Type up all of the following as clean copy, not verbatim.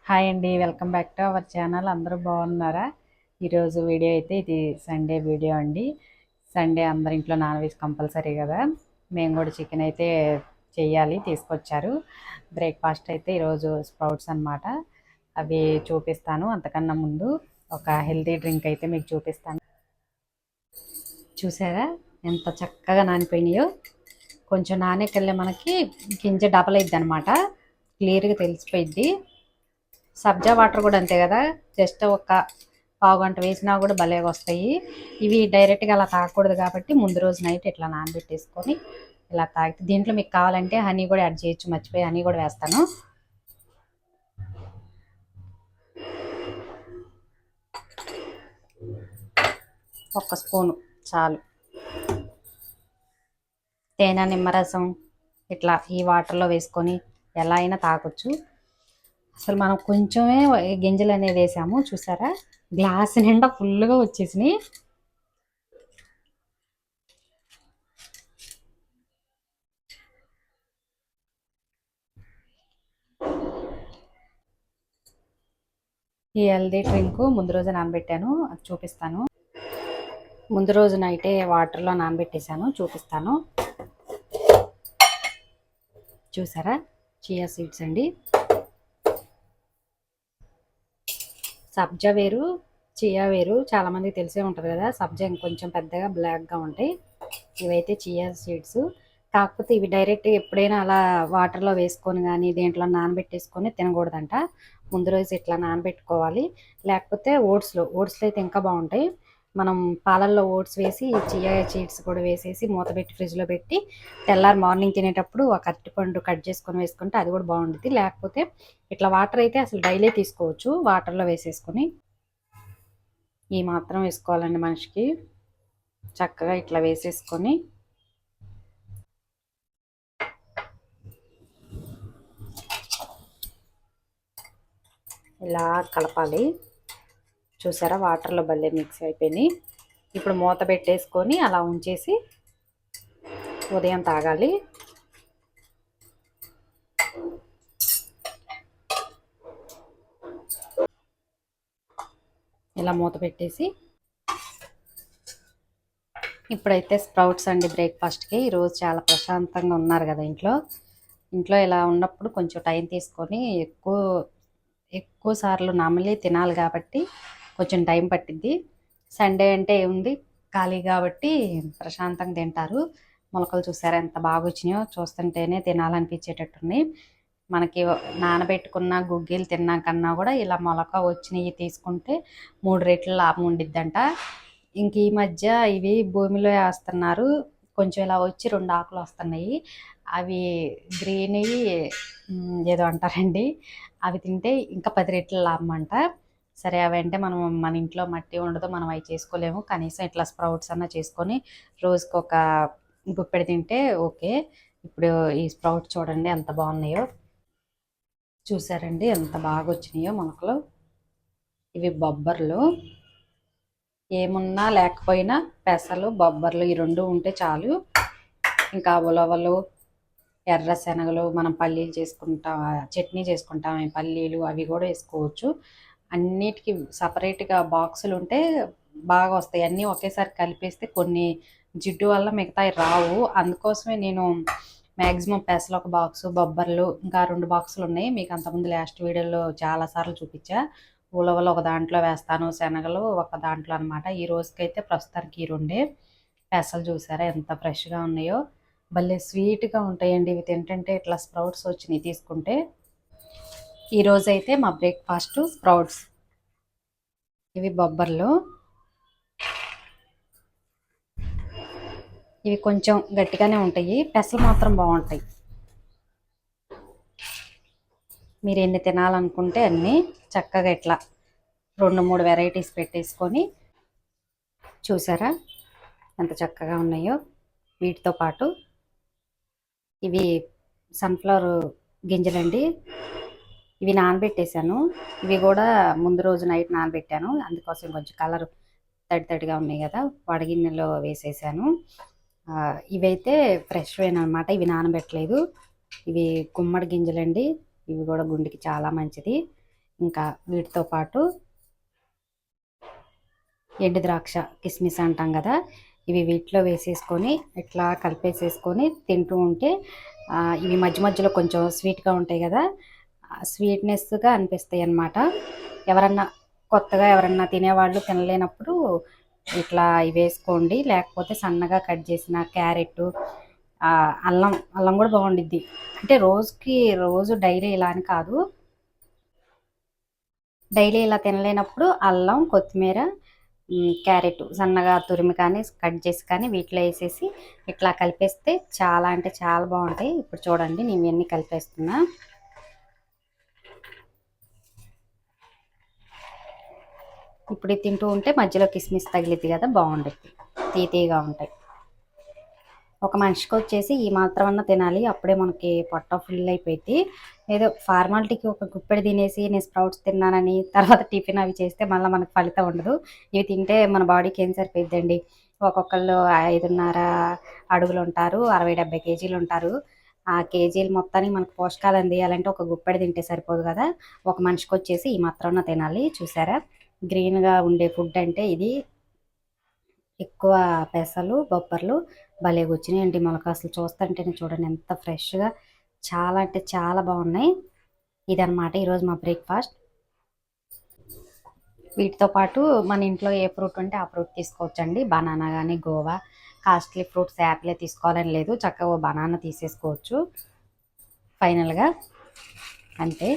Hi అండి, welcome back to our channel. అందరూ బాగున్నారా? ఈరోజు వీడియో అయితే ఇది సండే వీడియో అండి. సండే అందరి ఇంట్లో నాన్ వెజ్ కంపల్సరీ కదా. మేము కూడా చికెన్ అయితే చెయ్యాలి, తీసుకొచ్చారు. బ్రేక్ఫాస్ట్ అయితే ఈరోజు స్ప్రౌట్స్ అన్నమాట. అవి చూపిస్తాను. అంతకన్నా ముందు ఒక హెల్తీ డ్రింక్ అయితే మీకు చూపిస్తాను. చూసారా ఎంత చక్కగా నానిపోయినాయో. కొంచెం నానేకెళ్ళే మనకి గింజ డబల్ అయిద్ది అనమాట, క్లియర్గా తెలిసిపోయిద్ది. సబ్జా వాటర్ కూడా అంతే కదా, జస్ట్ ఒక పావు గంట వేసినా కూడా భలేగా వస్తాయి. ఇవి డైరెక్ట్గా అలా తాగకూడదు కాబట్టి ముందు రోజు నైట్ ఇట్లా నానబెట్టేసుకొని ఇలా తాగితే, దీంట్లో మీకు కావాలంటే హనీ కూడా యాడ్ చేయొచ్చు. మర్చిపోయి హనీ కూడా వేస్తాను. ఒక్క స్పూను చాలు. తేనె, నిమ్మరసం ఇట్లా ఈ వాటర్లో వేసుకొని ఎలా అయినా తాగొచ్చు. అసలు మనం కొంచెమే గింజలు అనేవి వేసాము, చూసారా గ్లాస్ నిండా ఫుల్గా వచ్చేసినాయి. ఈ హెల్దీ డ్రింక్ ముందు రోజు నానబెట్టాను, అది చూపిస్తాను. ముందు రోజు నైటే వాటర్లో నానబెట్టేశాను, చూపిస్తాను. చూసారా చియా సీడ్స్ అండి. సబ్జా వేరు, చియా వేరు చాలామంది తెలిసే ఉంటుంది కదా. సబ్జా ఇంకొంచెం పెద్దగా బ్లాక్గా ఉంటాయి, ఇవైతే చియా సీడ్స్. కాకపోతే ఇవి డైరెక్ట్ ఎప్పుడైనా అలా వాటర్లో వేసుకొని కానీ దేంట్లో నానబెట్టేసుకొని తినకూడదంట. ముందు రోజు ఇట్లా నానబెట్టుకోవాలి. లేకపోతే ఓట్స్లో అయితే ఇంకా బాగుంటాయి. మనం పాలల్లో ఓట్స్ వేసి చియా సీడ్స్ కూడా వేసేసి మూత పెట్టి ఫ్రిడ్జ్లో పెట్టి తెల్లారి మార్నింగ్ తినేటప్పుడు ఒక అరటిపండు కట్ చేసుకొని వేసుకుంటే అది కూడా బాగుంటుంది. లేకపోతే ఇట్లా వాటర్ అయితే అసలు డైలీ తీసుకోవచ్చు, వాటర్లో వేసేసుకొని. ఈ మాత్రం వేసుకోవాలండి మనిషికి. చక్కగా ఇట్లా వేసేసుకొని ఇలా కలపాలి. చూసారా వాటర్లో భలే మిక్స్ అయిపోయినాయి. ఇప్పుడు మూత పెట్టేసుకొని అలా ఉంచేసి ఉదయం తాగాలి. ఇలా మూత పెట్టేసి ఇప్పుడైతే స్ప్రౌట్స్ అండి బ్రేక్ఫాస్ట్కి. ఈరోజు చాలా ప్రశాంతంగా ఉన్నారు కదా ఇంట్లో ఇలా ఉన్నప్పుడు కొంచెం టైం తీసుకొని ఎక్కువ సార్లు నమిలి తినాలి కాబట్టి కొంచెం టైం పట్టిద్ది. సండే అంటే ఏముంది, ఖాళీ కాబట్టి ప్రశాంతంగా తింటారు. మొలకలు చూసారా ఎంత బాగా వచ్చినాయో, చూస్తుంటేనే తినాలనిపించేటట్టున్నాయి. మనకి నానబెట్టుకున్న గుగ్గిలు తిన్నా కన్నా కూడా ఇలా మొలక వచ్చినవి తీసుకుంటే 3 రెట్లు లాభం ఉండిద్దంట. ఇంక ఈ మధ్య ఇవి భూమిలో వేస్తున్నారు, కొంచెం ఇలా వచ్చి 2 ఆకులు వస్తున్నాయి. అవి గ్రీన్ ఏదో అంటారండి, అవి తింటే ఇంకా 10 రెట్లు లాభం అంట. సరే అవి అంటే మనం మన ఇంట్లో మట్టి ఉండదు, మనం అవి చేసుకోలేము. కనీసం ఇట్లా స్ప్రౌట్స్ అన్నా చేసుకొని రోజుకి ఒక గుప్పెడు తింటే ఓకే. ఇప్పుడు ఈ స్ప్రౌట్స్ చూడండి ఎంత బాగున్నాయో. చూసారండి ఎంత బాగా వచ్చినాయో మొలకలు. ఇవి బొబ్బర్లు, ఏమున్నా లేకపోయినా పెసలు బొబ్బర్లు ఈ 2 ఉంటే చాలు. ఇంకా ఉలవలు, ఎర్ర శనగలు, మనం పల్లీలు చేసుకుంటాం, చట్నీ చేసుకుంటాం, పల్లీలు అవి కూడా వేసుకోవచ్చు. అన్నిటికీ సపరేట్గా బాక్సులు ఉంటే బాగా వస్తాయి. అన్నీ ఒకేసారి కలిపేస్తే కొన్ని జిడ్డు వల్ల మిగతాయి రావు. అందుకోసమే నేను మ్యాక్సిమం పెసలు ఒక బాక్సు, బొబ్బర్లు ఇంకా 2 బాక్సులు ఉన్నాయి. మీకు అంతకుముందు లాస్ట్ వీడియోలో చాలాసార్లు చూపించా. ఉలవలు ఒక దాంట్లో వేస్తాను, శనగలు ఒక దాంట్లో అనమాట. ఈ రోజుకైతే ప్రస్తుతానికి ఈ 2. పెసలు చూసారా ఎంత ఫ్రెష్గా ఉన్నాయో, భలే స్వీట్గా ఉంటాయండి ఇవి తింటుంటే. ఇట్లా స్ప్రౌట్స్ వచ్చినాయి తీసుకుంటే. ఈరోజైతే మా బ్రేక్ఫాస్ట్ స్ప్రౌట్స్. ఇవి బొబ్బర్లు, ఇవి కొంచెం గట్టిగానే ఉంటాయి, పెసలు మాత్రం బాగుంటాయి. మీరు ఎన్ని తినాలనుకుంటే అన్నీ చక్కగా ఇట్లా 2-3 వెరైటీస్ పెట్టేసుకొని. చూసారా ఎంత చక్కగా ఉన్నాయో. వీటితో పాటు ఇవి సన్ఫ్లవర్ గింజలండి, ఇవి నానబెట్టేశాను. ఇవి కూడా ముందు రోజు నైట్ నానబెట్టాను, అందుకోసం కొంచెం కలర్ తడిగా ఉన్నాయి కదా, వడగిన్నెలో వేసేసాను. ఇవైతే ఫ్రెష్ అనమాట, ఇవి నానబెట్టలేదు. ఇవి గుమ్మడి గింజలండి, ఇవి కూడా గుండెకి చాలా మంచిది. ఇంకా వీటితో పాటు ఎండు ద్రాక్ష కిస్మిస్ అంటాం కదా, ఇవి వీటిలో వేసేసుకొని ఇట్లా కలిపేసేసుకొని తింటూ ఉంటే ఇవి మధ్య మధ్యలో కొంచెం స్వీట్గా ఉంటాయి కదా, స్వీట్నెస్గా అనిపిస్తాయి అన్నమాట. ఎవరన్నా కొత్తగా ఎవరన్నా తినేవాళ్ళు తినలేనప్పుడు ఇట్లా ఇవి వేసుకోండి. లేకపోతే సన్నగా కట్ చేసిన క్యారెట్, అల్లం అల్లం కూడా బాగుండిద్ది. అంటే రోజు డైలీ ఇలా అని కాదు, డైలీ ఇలా తినలేనప్పుడు అల్లం, కొత్తిమీర, క్యారెట్ సన్నగా తురిమి కానీ కట్ చేసి కానీ వీటిలో వేసేసి ఇట్లా కలిపేస్తే చాలా అంటే చాలా బాగుంటాయి. ఇప్పుడు చూడండి నేను ఇవన్నీ కలిపేస్తున్నా. ఇప్పుడు ఇది తింటూ ఉంటే మధ్యలో కిస్మిస్ తగిలిద్ది కదా, బాగుంటుంది, తీతీగా ఉంటాయి. ఒక మనిషికి వచ్చేసి ఈ మాత్రం అన్న తినాలి, అప్పుడే మనకి పొట్ట ఫుల్ అయిపోయింది. ఏదో ఫార్మాలిటీకి ఒక గుప్పెడు తినేసి నేను స్ప్రౌట్స్ తిన్నానని తర్వాత టిఫిన్ అవి చేస్తే మళ్ళీ మనకు ఫలితం ఉండదు. ఇవి తింటే మన బాడీకి ఏం సరిపోయిద్దండి. ఒక్కొక్కళ్ళు 5.5 అడుగులు ఉంటారు, 60-70 కేజీలు ఉంటారు. ఆ కేజీలు మొత్తానికి మనకు పోషకాలు అందియాలంటే ఒక గుప్పెడు తింటే సరిపోదు కదా. ఒక మనిషికి వచ్చేసి ఈ మాత్రం తినాలి. చూసారా, గ్రీన్గా ఉండే ఫుడ్ అంటే ఇది. ఎక్కువ పెసలు, బొబ్బర్లు భలే వచ్చినాయండి మొలక. అసలు చూస్తుంటేనే చూడండి ఎంత ఫ్రెష్గా, చాలా అంటే చాలా బాగున్నాయి. ఇదనమాట ఈరోజు మా బ్రేక్ఫాస్ట్. వీటితో పాటు మన ఇంట్లో ఏ ఫ్రూట్ ఉంటే ఆ ఫ్రూట్ తీసుకోవచ్చండి. బనానా కానీ, గోవా, కాస్ట్లీ ఫ్రూట్స్ యాపిలే తీసుకోవాలని లేదు, చక్కగా బనానా తీసేసుకోవచ్చు ఫైనల్గా, అంతే.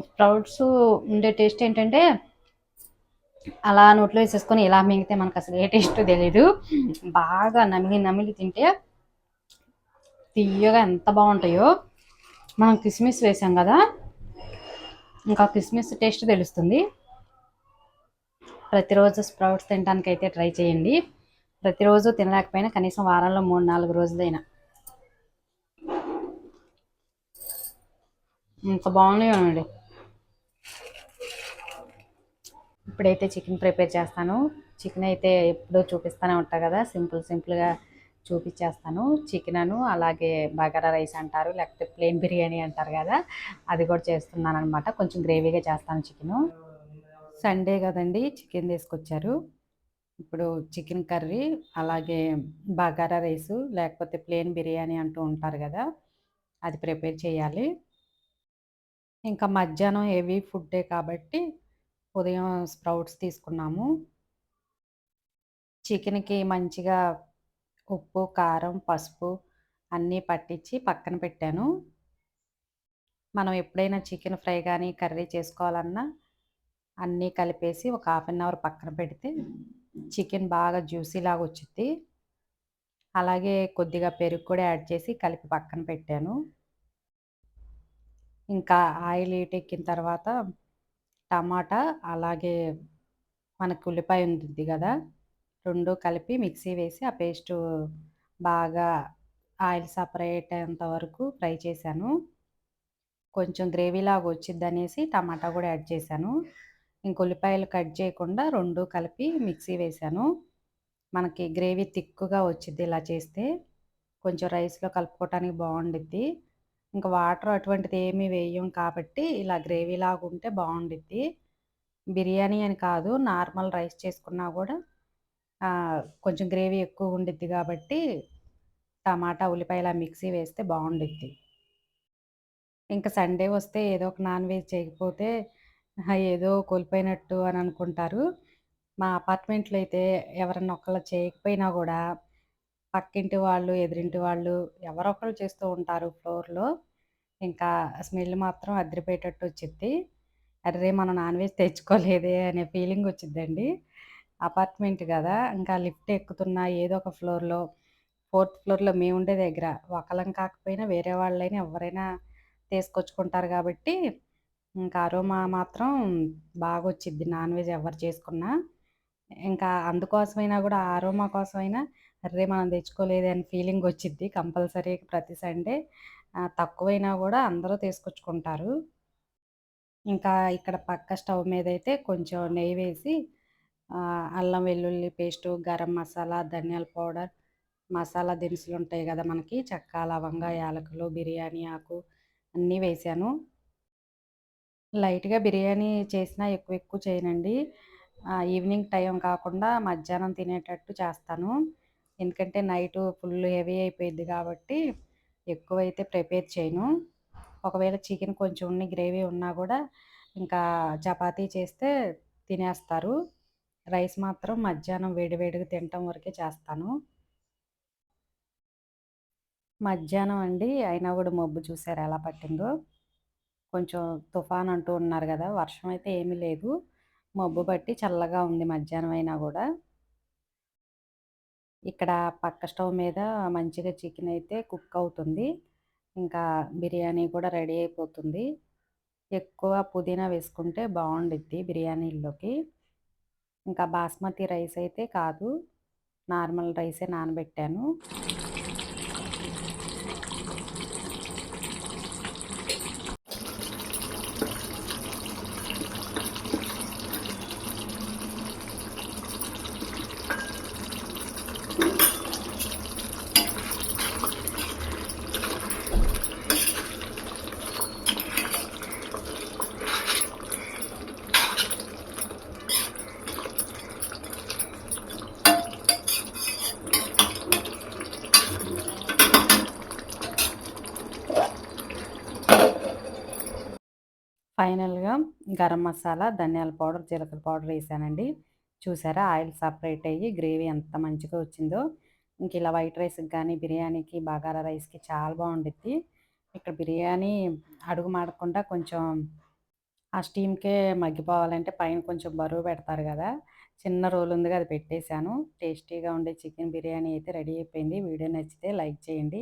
స్ప్రౌట్స్ ఉండే టేస్ట్ ఏంటంటే అలా నోట్లో వేసేసుకొని ఇలా మింగితే మనకు అసలు ఏ టేస్ట్ తెలీదు. బాగా నమిలి నమిలి తింటే తీయగా ఎంత బాగుంటాయో. మనం కిస్మిస్ వేసాం కదా, ఇంకా కిస్మిస్ టేస్ట్ తెలుస్తుంది. ప్రతిరోజు స్ప్రౌట్స్ తినడానికి అయితే ట్రై చేయండి. ప్రతిరోజు తినలేకపోయినా కనీసం వారంలో 3-4 రోజులైనా. ఇంత బాగున్నాయండి. ఇప్పుడైతే చికెన్ ప్రిపేర్ చేస్తాను. చికెన్ అయితే ఎప్పుడూ చూపిస్తూనే ఉంటా కదా, సింపుల్గా చూపించేస్తాను. చికెన్ అలాగే బగారా రైస్ అంటారు, లేకపోతే ప్లెయిన్ బిర్యానీ అంటారు కదా, అది కూడా చేస్తున్నాను అనమాట. కొంచెం గ్రేవీగా చేస్తాను చికెను. సండే కదండి చికెన్ తీసుకొచ్చారు. ఇప్పుడు చికెన్ కర్రీ, అలాగే బగారా రైసు, లేకపోతే ప్లెయిన్ బిర్యానీ అంటూ ఉంటారు కదా, అది ప్రిపేర్ చేయాలి. ఇంకా మధ్యాహ్నం హెవీ ఫుడ్డే కాబట్టి ఉదయం స్ప్రౌట్స్ తీసుకున్నాము. చికెన్కి మంచిగా ఉప్పు, కారం, పసుపు అన్నీ పట్టించి పక్కన పెట్టాను. మనం ఎప్పుడైనా చికెన్ ఫ్రై కానీ కర్రీ చేసుకోవాలన్నా అన్నీ కలిపేసి ఒక 1/2 అవర్ పక్కన పెడితే చికెన్ బాగా జ్యూసీ లాగా వచ్చింది. అలాగే కొద్దిగా పెరుగు కూడా యాడ్ చేసి కలిపి పక్కన పెట్టాను. ఇంకా ఆయిల్ ఎక్కిన తర్వాత టమాటా, అలాగే మనకు ఉల్లిపాయ ఉంటుంది కదా, 2 కలిపి మిక్సీ వేసి ఆ పేస్టు బాగా ఆయిల్ సపరేట్ అయ్యేంత వరకు ఫ్రై చేశాను. కొంచెం గ్రేవీలాగా వచ్చిద్దనేసి టమాటా కూడా యాడ్ చేశాను. ఇంక ఉల్లిపాయలు కట్ చేయకుండా 2 కలిపి మిక్సీ వేశాను. మనకి గ్రేవీ థిక్‌గా వచ్చిద్ది ఇలా చేస్తే. కొంచెం రైస్‌లో కలుపుకోవటానికి బాగుండిద్ది. ఇంకా వాటర్ అటువంటిది ఏమీ వేయం కాబట్టి ఇలా గ్రేవీలాగా ఉంటే బాగుండిద్ది. బిర్యానీ అని కాదు, నార్మల్ రైస్ చేసుకున్నా కూడా కొంచెం గ్రేవీ ఎక్కువ ఉండిద్ది కాబట్టి టమాటా, ఉల్లిపాయ ఇలా మిక్సీ వేస్తే బాగుండిద్ది. ఇంకా సండే వస్తే ఏదో ఒక నాన్ వెజ్ చేయకపోతే ఏదో కోల్పోయినట్టు అని అనుకుంటారు. మా అపార్ట్మెంట్లో అయితే ఎవరన్నా ఒకళ్ళు చేయకపోయినా కూడా పక్కింటి వాళ్ళు, ఎదురింటి వాళ్ళు ఎవరో ఒకళ్ళు చేస్తూ ఉంటారు ఫ్లోర్‌లో. ఇంకా స్మెల్ మాత్రం అదిరిపోయేటట్టు వచ్చిద్ది. అర్రే! మనం నాన్ వెజ్ తెచ్చుకోలేదే అనే ఫీలింగ్ వచ్చిద్దండి. అపార్ట్మెంట్ కదా, ఇంకా లిఫ్ట్ ఎక్కుతున్నా ఏదో ఒక ఫ్లోర్‌లో, ఫోర్త్ ఫ్లోర్‌లో మేముండే దగ్గర ఒకళ్ళం కాకపోయినా వేరే వాళ్ళైనా ఎవరైనా తీసుకొచ్చుకుంటారు కాబట్టి ఇంకా అరోమా మాత్రం బాగొచ్చిద్ది నాన్ వెజ్ ఎవరు చేసుకున్నా. ఇంకా అందుకోసమైనా గూడా ఆ అరోమా కోసమైనా అర్రే! మనం తెచ్చుకోలేదే అని ఫీలింగ్ వచ్చిద్ది కంపల్సరీ ప్రతి సండే. తక్కువైనా గూడా అందరూ తీసుకొచ్చుకుంటారు. ఇంకా ఇక్కడ పక్క స్టవ్ మీదయితే కొంచెం నెయ్యి వేసి అల్లం వెల్లుల్లి పేస్టు, గరం మసాలా, ధనియాల పౌడర్, మసాలా దినుసులు ఉంటాయి కదా మనకి చెక్క, లవంగ, యాలకులు, బిర్యానీ ఆకు అన్నీ వేశాను. లైట్‌గా బిర్యానీ చేసినా ఎక్కువ ఎక్కువ చేయనండి. ఈవినింగ్ టైం కాకుండా మధ్యాహ్నం తినేటట్టు చేస్తాను. ఎందుకంటే నైటు ఫుల్ హెవీ అయిపోయిద్ది కాబట్టి ఎక్కువైతే ప్రిపేర్ చేయను. ఒకవేళ చికెన్ కొంచెం గ్రేవీ ఉన్నా గూడా ఇంకా చపాతీ చేస్తే తినేస్తారు. రైస్ మాత్రం మధ్యాహ్నం వేడి వేడిగా తినటం వరకే చేస్తాను. మధ్యాహ్నం అండి అయినా గూడా మబ్బు చూసారా ఎలా పట్టిందో? కొంచెం తుఫాన్ అంటూ ఉన్నారు గదా! వర్షం అయితే ఏమీ లేదు. మబ్బు పట్టి చల్లగా ఉంది మధ్యాహ్నం అయినా గూడా. ఇక్కడ పక్క స్టవ్ మీద మంచిగా చికెన్ అయితే కుక్ అవుతుంది. ఇంకా బిర్యానీ కూడా రెడీ అయిపోతుంది. ఎక్కువ పుదీనా వేసుకుంటే బావుండిద్ది బిర్యానీల్లోకి. ఇంకా బాస్మతి రైస్ అయితే కాదు. నార్మల్ రైసే నానబెట్టాను. ఫైనల్‌గా గరం మసాలా, ధనియాల పౌడర్, జీలకర్ర పౌడర్ ఏసానండి. చూసారా ఆయిల్ సపరేట్ అయ్యి గ్రేవీ ఎంత మంచిగా వచ్చిందో. ఇంక ఇలా వైట్ రైస్‌కి గానీ, బిర్యానీకి, బగారా రైస్‌కి చాలా బావుండిద్ది. ఇక్కడ బిర్యానీ అడుగు మాడకుండా కొంచెం ఆ స్టీమ్‌కే మగ్గిపోవాలంటే పైన కొంచెం బరువు పెడతారు గదా! చిన్న రోల్ ఉందిగా అది పెట్టేసాను. టేస్టీగా ఉండే చికెన్ బిర్యానీ అయితే రెడీ అయిపోయింది. వీడియో నచ్చితే లైక్ చేయండి.